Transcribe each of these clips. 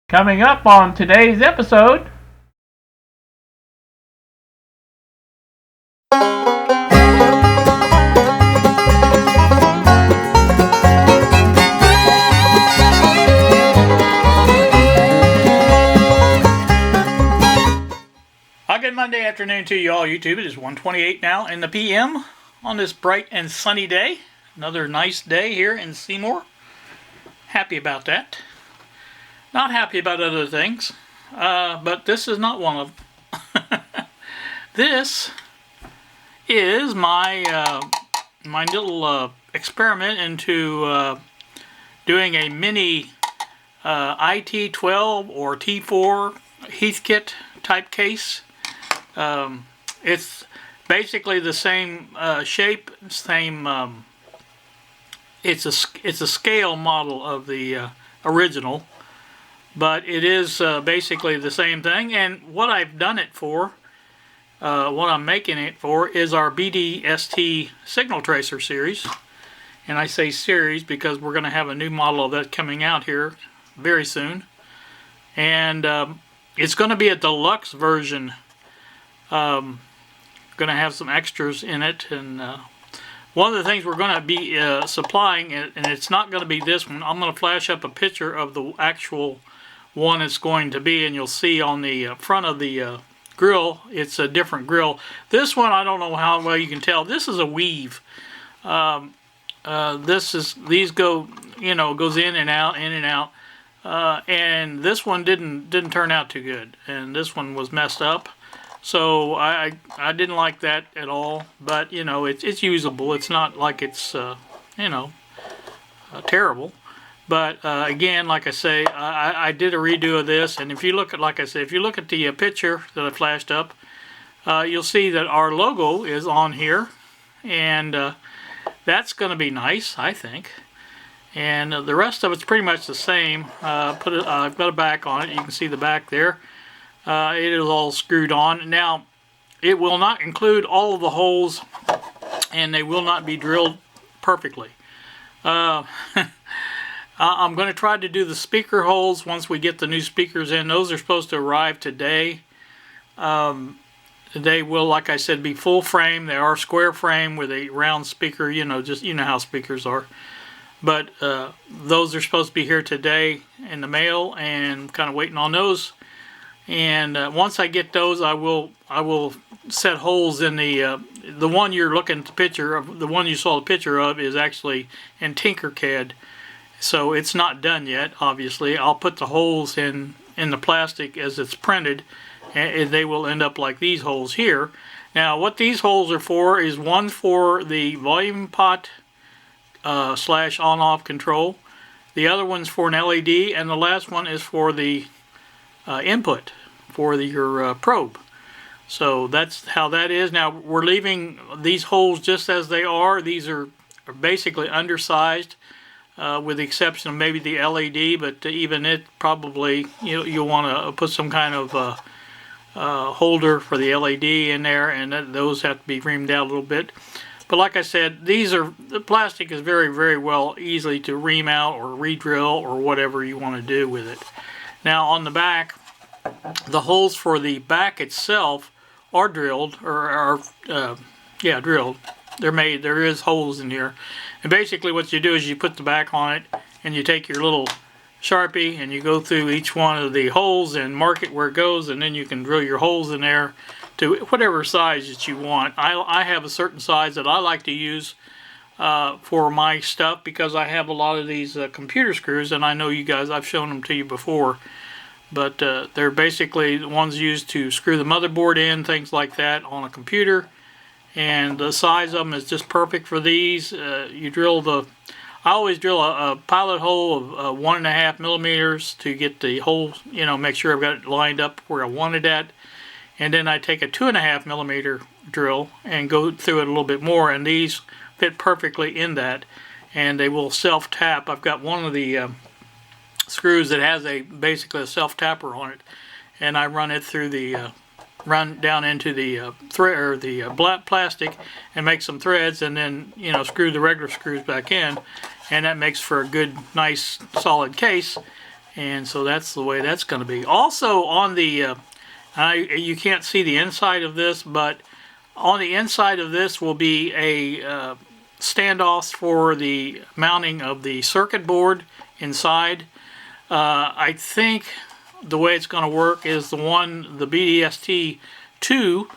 Coming up on today's episode, good Monday afternoon to you all, YouTube. It is 1:28 now in the PM on this bright and sunny day. Another nice day here in Seymour. Happy about that. Not happy about other things, but this is not one of them. This is my my little experiment into doing a mini IT12 or T4 Heathkit type case. It's basically the same shape, same. It's a scale model of the original, but it is basically the same thing. And what I've done it for, what I'm making it for, is our BDST signal tracer series. And I say series because we're going to have a new model of that coming out here very soon. And it's going to be a deluxe version. Going to have some extras in it, and one of the things we're going to be supplying, and it's not going to be this one. I'm going to flash up a picture of the actual one it's going to be, and you'll see on the front of the grill, it's a different grill. This one, I don't know how well you can tell. This is a weave. These go, goes in and out, and this one didn't turn out too good, and this one was messed up. So I didn't like that at all, but it's usable. It's not like it's terrible. But again, like I say, I did a redo of this, and if you look at, like I said, if you look at the picture that I flashed up, you'll see that our logo is on here, and that's going to be nice, I think. And the rest of it's pretty much the same. I've got a back on it. You can see the back there. It is all screwed on. Now, it will not include all of the holes, and they will not be drilled perfectly. I'm going to try to do the speaker holes once we get the new speakers in. Those are supposed to arrive today. They will, like I said, be full frame. They are square frame with a round speaker, just how speakers are. But those are supposed to be here today in the mail, and kind of waiting on those. And once I get those, I will set holes in the one you're looking at the picture of. The one you saw the picture of is actually in Tinkercad, so it's not done yet. Obviously, I'll put the holes in the plastic as it's printed, and they will end up like these holes here. Now, what these holes are for is one for the volume pot / on-off control. The other one's for an LED, and the last one is for the input for your probe. So that's how that is. Now we're leaving these holes just as they are. These are basically undersized, with the exception of maybe the LED, but even it probably you'll want to put some kind of holder for the LED in there, and those have to be reamed out a little bit. But like I said, the plastic is very, very well easily to ream out or re-drill or whatever you want to do with it. Now on the back, the holes for the back itself are drilled, or are drilled. They're made. There is holes in here, and basically what you do is you put the back on it, and you take your little Sharpie and you go through each one of the holes and mark it where it goes, and then you can drill your holes in there to whatever size that you want. I have a certain size that I like to use for my stuff, because I have a lot of these computer screws, and I know you guys, I've shown them to you before, but they're basically the ones used to screw the motherboard in, things like that on a computer, and the size of them is just perfect for these. I always drill a pilot hole of 1.5 millimeters to get the hole, make sure I've got it lined up where I want it at. And then I take a 2.5 millimeter drill and go through it a little bit more, and these fit perfectly in that, and they will self-tap. I've got one of the screws that has basically a self-tapper on it, and I run it through run down into the thread or the black plastic and make some threads, and then screw the regular screws back in, and that makes for a good, nice, solid case. And so that's the way that's going to be. Also on the, you can't see the inside of this, but on the inside of this will be a standoffs for the mounting of the circuit board inside. I think the way it's going to work is the BDST 2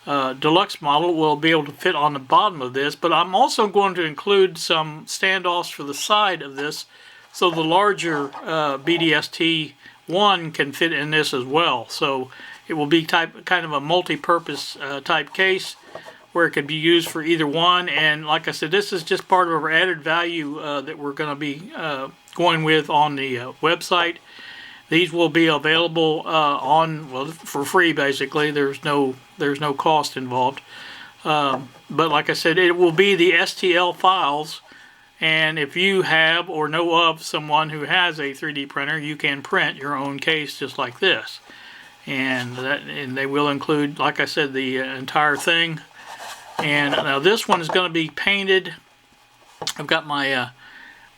deluxe model will be able to fit on the bottom of this, but I'm also going to include some standoffs for the side of this, so the larger BDST 1 can fit in this as well. So it will be kind of a multi-purpose type case where it could be used for either one. And like I said, this is just part of our added value that we're going to be going with on the website. These will be available for free, basically. There's no cost involved. But like I said, it will be the STL files. And if you have or know of someone who has a 3D printer, you can print your own case just like this. And they will include, like I said, the entire thing. And now this one is going to be painted. I've got my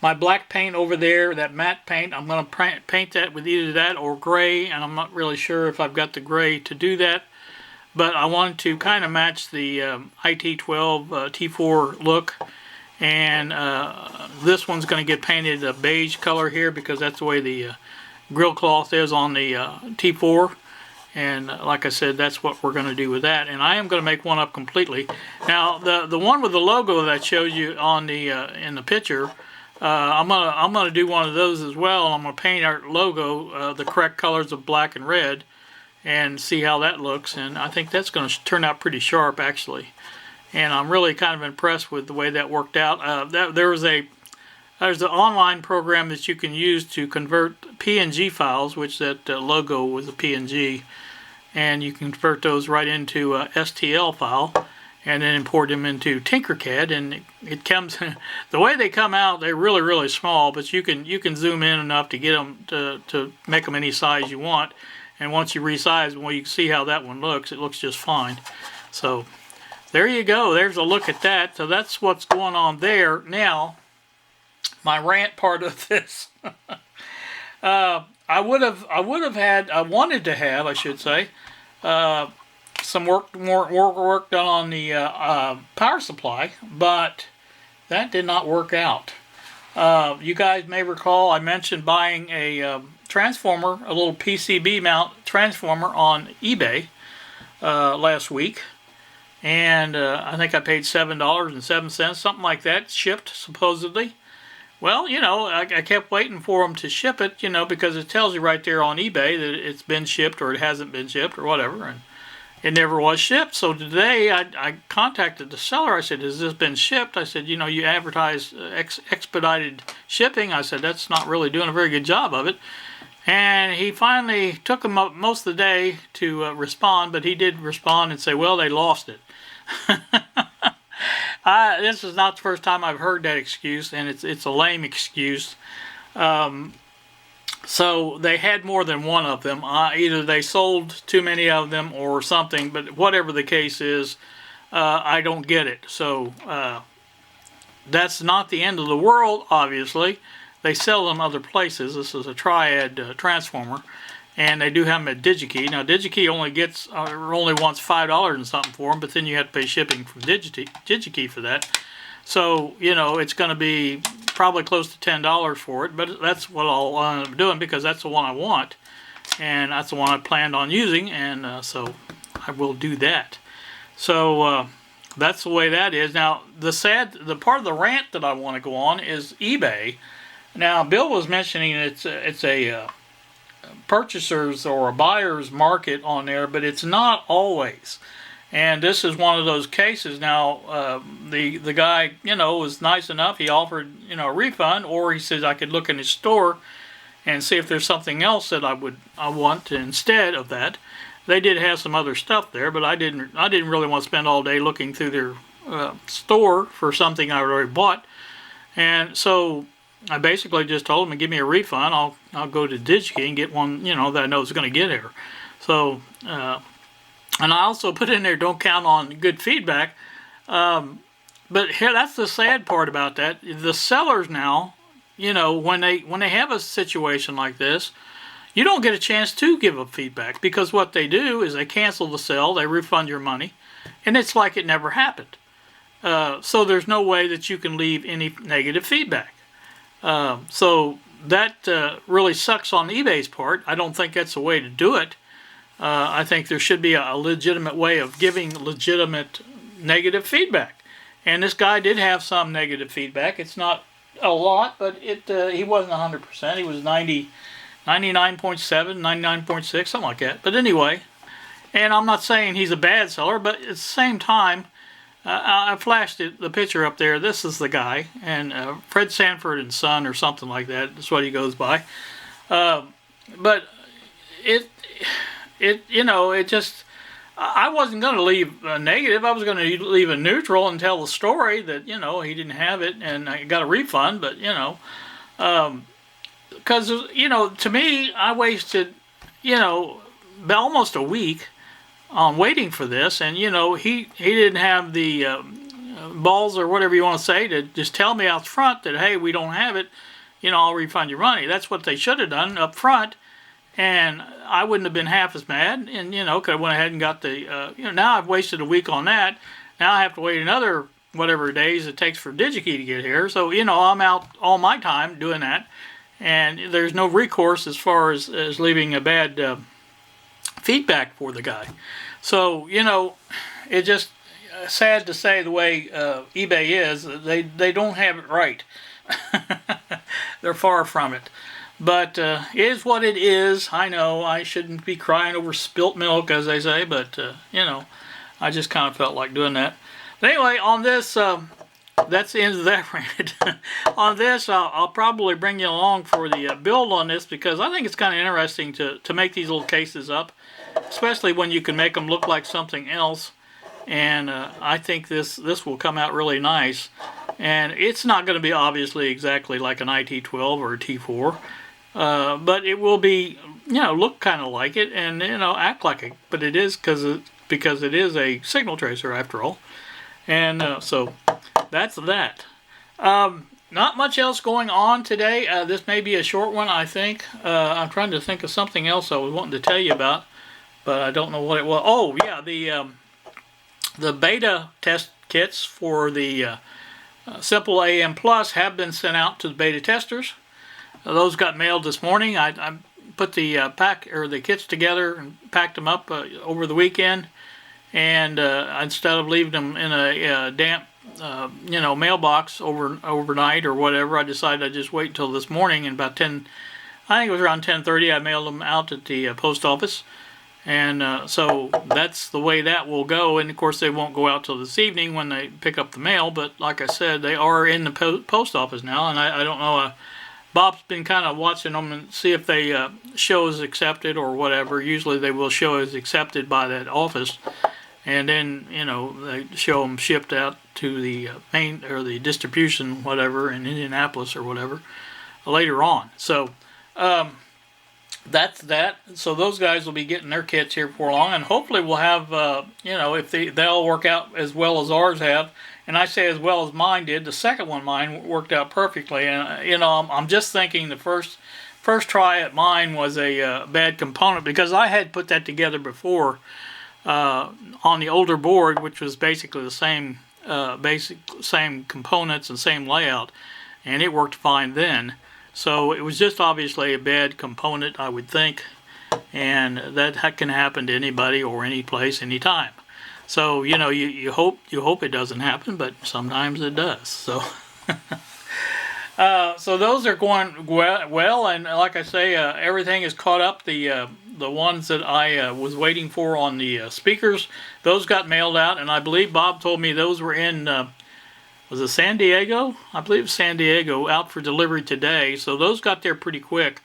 my black paint over there, that matte paint. I'm going to paint that with either that or gray, and I'm not really sure if I've got the gray to do that. But I wanted to kind of match the IT12 T4 look. And this one's going to get painted a beige color here because that's the way the grill cloth is on the T4. And like I said, that's what we're going to do with that. And I am going to make one up completely. Now, the one with the logo that I showed you on the in the picture, I'm gonna do one of those as well. I'm going to paint our logo the correct colors of black and red, and see how that looks. And I think that's going to turn out pretty sharp, actually. And I'm really kind of impressed with the way that worked out. There's an online program that you can use to convert PNG files, which that logo was a PNG, and you can convert those right into a STL file, and then import them into Tinkercad. And it comes the way they come out, they're really small, but you can zoom in enough to get them to make them any size you want. And once you resize, well, you can see how that one looks. It looks just fine. So there you go. There's a look at that. So that's what's going on there. Now, my rant part of this. I wanted to have, I should say, some more work done on the power supply, but that did not work out. You guys may recall I mentioned buying a transformer, a little PCB mount transformer on eBay last week. And I think I paid $7.07, something like that, shipped supposedly. Well, you know, I kept waiting for them to ship it, you know, because it tells you right there on eBay that it's been shipped or it hasn't been shipped or whatever, and it never was shipped. So today I contacted the seller. I said, has this been shipped? I said, you know, you advertise expedited shipping. I said, that's not really doing a very good job of it. And he finally took him up most of the day to respond, but he did respond and say, well, they lost it. This is not the first time I've heard that excuse, and it's a lame excuse. So they had more than one of them. Either they sold too many of them or something, but whatever the case is, I don't get it. So that's not the end of the world, obviously. They sell them other places. This is a Triad transformer, and they do have them at DigiKey. Now, DigiKey only wants $5 and something for them, but then you have to pay shipping from DigiKey for that. So, you know, it's going to be probably close to $10 for it, but that's what I'll end up doing because that's the one I want, and that's the one I planned on using, and so I will do that. So that's the way that is. Now, the part of the rant that I want to go on is eBay. Now, Bill was mentioning it's a purchaser's or a buyer's market on there, but it's not always. And this is one of those cases. Now, the guy, you know, was nice enough. He offered, you know, a refund, or he says I could look in his store and see if there's something else that I want instead of that. They did have some other stuff there, but I didn't really want to spend all day looking through their store for something I already bought. And so I basically just told him to give me a refund. I'll go to DigiKey and get one, you know, that I know is going to get here. So. And I also put in there, don't count on good feedback. But here, that's the sad part about that. The sellers now when they have a situation like this, you don't get a chance to give a feedback, because what they do is they cancel the sale, they refund your money, and it's like it never happened. So there's no way that you can leave any negative feedback. So that really sucks on eBay's part. I don't think that's the way to do it. I think there should be a legitimate way of giving legitimate negative feedback. And this guy did have some negative feedback. It's not a lot, but he wasn't 100%. He was 99.7, 99.6, something like that. But anyway, and I'm not saying he's a bad seller, but at the same time, I flashed the picture up there. This is the guy, and Fred Sanford and Son or something like that. That's what he goes by. But it just, I wasn't going to leave a negative. I was going to leave a neutral and tell the story that, he didn't have it and I got a refund. But, because, to me, I wasted, almost a week on waiting for this. And, he didn't have the balls or whatever you want to say to just tell me out front that, hey, we don't have it, I'll refund your money. That's what they should have done up front. And I wouldn't have been half as mad, and could have went ahead and got the now I've wasted a week on that. Now I have to wait another whatever days it takes for DigiKey to get here. So I'm out all my time doing that, and there's no recourse as far as leaving a bad feedback for the guy. So it's just sad to say the way eBay is. They don't have it right. They're far from it. But it is what it is. I know I shouldn't be crying over spilt milk, as they say, but, I just kind of felt like doing that. But anyway, on this, that's the end of that rant. On this, I'll probably bring you along for the build on this, because I think it's kind of interesting to make these little cases up, especially when you can make them look like something else. And I think this will come out really nice. And it's not going to be obviously exactly like an IT-12 or a T4. But it will be, look kind of like it and, act like it. But it is because it is a signal tracer after all. And so that's that. Not much else going on today. This may be a short one, I think. I'm trying to think of something else I was wanting to tell you about, but I don't know what it was. Oh, yeah, the beta test kits for the Simple AM Plus have been sent out to the beta testers. Those got mailed this morning. I put the the kits together and packed them up over the weekend, and instead of leaving them in a damp mailbox overnight or whatever, I decided I'd just wait until this morning, and about 10, I think it was around 10:30, I mailed them out at the post office. And so that's the way that will go. And of course they won't go out till this evening when they pick up the mail, but like I said, they are in the post office now, and I don't know, Bob's been kind of watching them and see if they show as accepted or whatever. Usually they will show as accepted by that office, and then they show them shipped out to the main or the distribution whatever in Indianapolis or whatever later on. So that's that. So those guys will be getting their kits here before long, and hopefully we'll have if they all work out as well as ours have. And I say as well as mine did. The second one, mine worked out perfectly. And I'm just thinking the first try at mine was a bad component, because I had put that together before on the older board, which was basically the same same components and same layout, and it worked fine then. So it was just obviously a bad component, I would think, and that can happen to anybody or any place, anytime. So you hope it doesn't happen, but sometimes it does. So so those are going well, and like I say, everything is caught up. The ones that I was waiting for on the speakers, those got mailed out, and I believe Bob told me those were in was it San Diego? I believe it was San Diego, out for delivery today. So those got there pretty quick.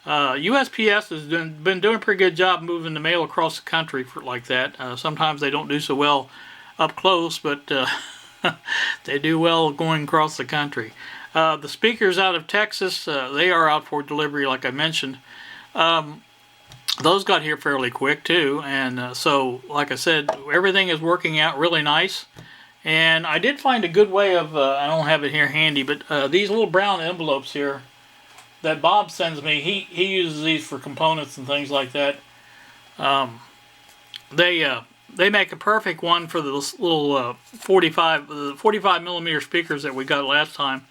USPS has been doing a pretty good job moving the mail across the country like that. Sometimes they don't do so well up close, but they do well going across the country. The speakers out of Texas, they are out for delivery, like I mentioned. Those got here fairly quick too, and so like I said, everything is working out really nice. And I did find a good way of, I don't have it here handy, but these little brown envelopes here that Bob sends me, he uses these for components and things like that. They make a perfect one for the little 45 millimeter speakers that we got last time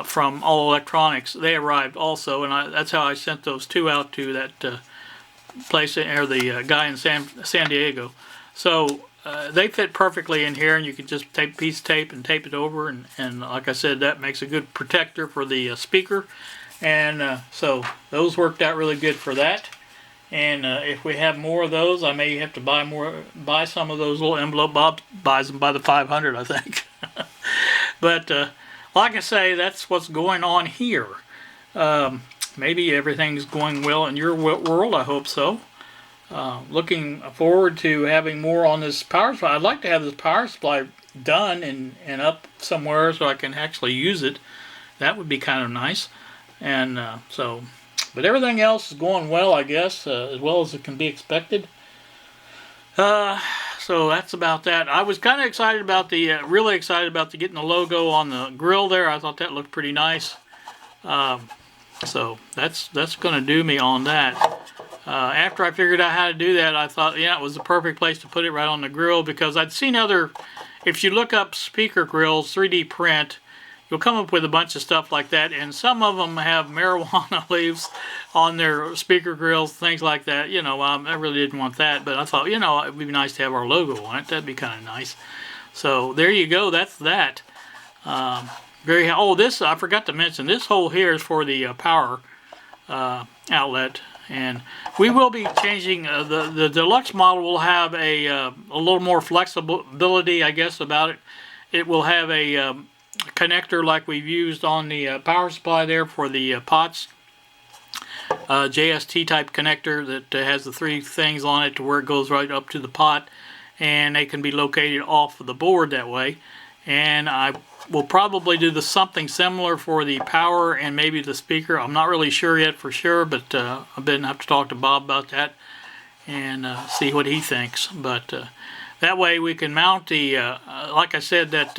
from All Electronics. They arrived also, and that's how I sent those two out to that place, or the guy in San Diego. So they fit perfectly in here, and you can just take a piece of tape and tape it over, and like I said, that makes a good protector for the speaker. And so those worked out really good for that. And if we have more of those, I may have to buy some of those little envelope. Bob buys them by the 500, I think. But like I say, that's what's going on here. Maybe everything's going well in your world. I hope so. Looking forward to having more on this power supply. I'd like to have this power supply done and up somewhere so I can actually use it. That would be kind of nice. And but everything else is going well, I guess, as well as it can be expected. So that's about that. I was kind of excited about really excited about getting the logo on the grill there. I thought that looked pretty nice. So that's going to do me on that. After I figured out how to do that, I thought, yeah, it was the perfect place to put it, right on the grill, because I'd seen if you look up speaker grills, 3D print, you'll come up with a bunch of stuff like that, and some of them have marijuana leaves on their speaker grills, things like that. You know, I really didn't want that, but I thought, you know, it would be nice to have our logo on it. That'd be kind of nice. So there you go. That's that. This I forgot to mention. This hole here is for the power outlet, and we will be changing. The deluxe model will have a little more flexibility, I guess, about it. It will have a connector like we've used on the power supply there for the pots. JST type connector that has the three things on it to where it goes right up to the pot, and they can be located off of the board that way. And I will probably do something similar for the power and maybe the speaker. I'm not really sure yet for sure, but I've been have to talk to Bob about that and see what he thinks. But that way we can mount the, like I said, that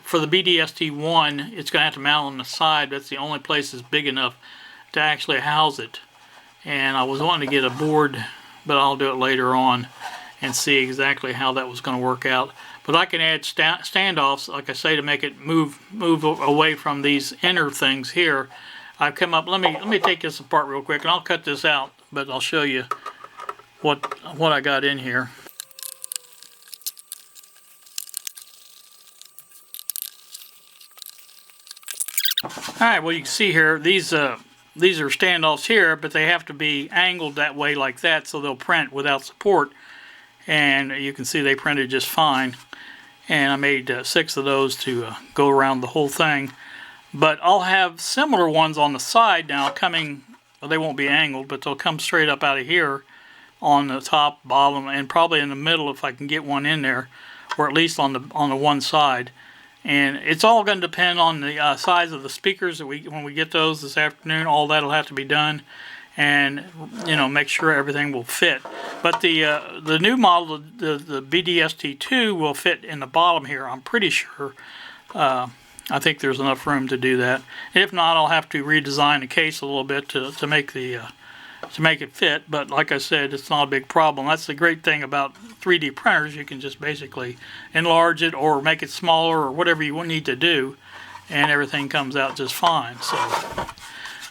for the BDST1, it's going to have to mount on the side. That's the only place that's big enough to actually house it. And I was wanting to get a board, but I'll do it later on and see exactly how that was going to work out. But I can add standoffs, like I say, to make it move away from these inner things here. I've come up. Let me take this apart real quick, and I'll cut this out, but I'll show you what I got in here. Alright, well, you can see here, these are standoffs here, but they have to be angled that way like that so they'll print without support. And you can see they printed just fine. And I made 6 of those to go around the whole thing. But I'll have similar ones on the side now coming, well, they won't be angled, but they'll come straight up out of here on the top, bottom, and probably in the middle if I can get one in there, or at least on the one side. And it's all going to depend on the size of the speakers that when we get those this afternoon. All that'll have to be done, and make sure everything will fit. But the new model, the BDST2, will fit in the bottom here. I'm pretty sure. I think there's enough room to do that. If not, I'll have to redesign the case a little bit to make it fit. But like I said, it's not a big problem. That's the great thing about 3D printers. You can just basically enlarge it or make it smaller or whatever you need to do, and everything comes out just fine. So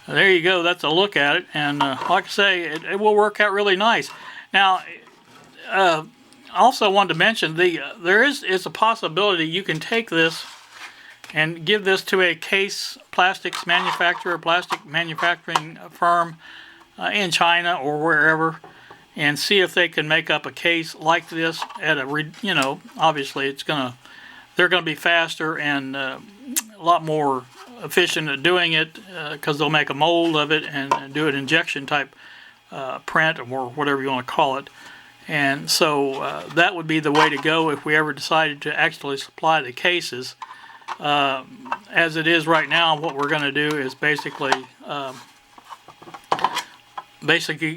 there you go. That's a look at it. And like I say, it will work out really nice. Now, I also wanted to mention there is a possibility you can take this and give this to a plastics manufacturing firm in China or wherever, and see if they can make up a case like this at obviously they're gonna be faster and a lot more efficient at doing it, because they'll make a mold of it and do an injection type print or whatever you want to call it. And so that would be the way to go if we ever decided to actually supply the cases. As it is right now, what we're going to do is basically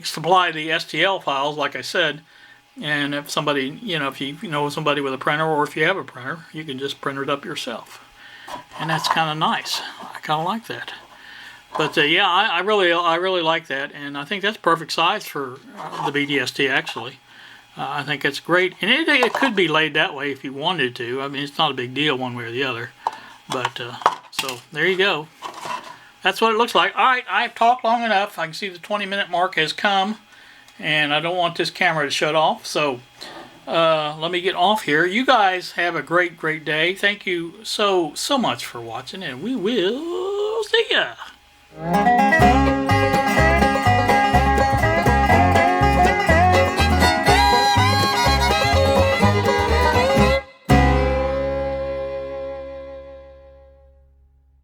supply the STL files, like I said, And if somebody, if you know somebody with a printer, or if you have a printer, you can just print it up yourself. And that's kind of nice. I kind of like that. But yeah, I really like that, and I think that's perfect size for the BDST actually. I think it's great, and it could be laid that way if you wanted to. I mean, it's not a big deal one way or the other. But so there you go. That's what it looks like. All right, I've talked long enough. I can see the 20-minute mark has come, and I don't want this camera to shut off. So let me get off here. You guys have a great day. Thank you so much for watching, and we will see ya.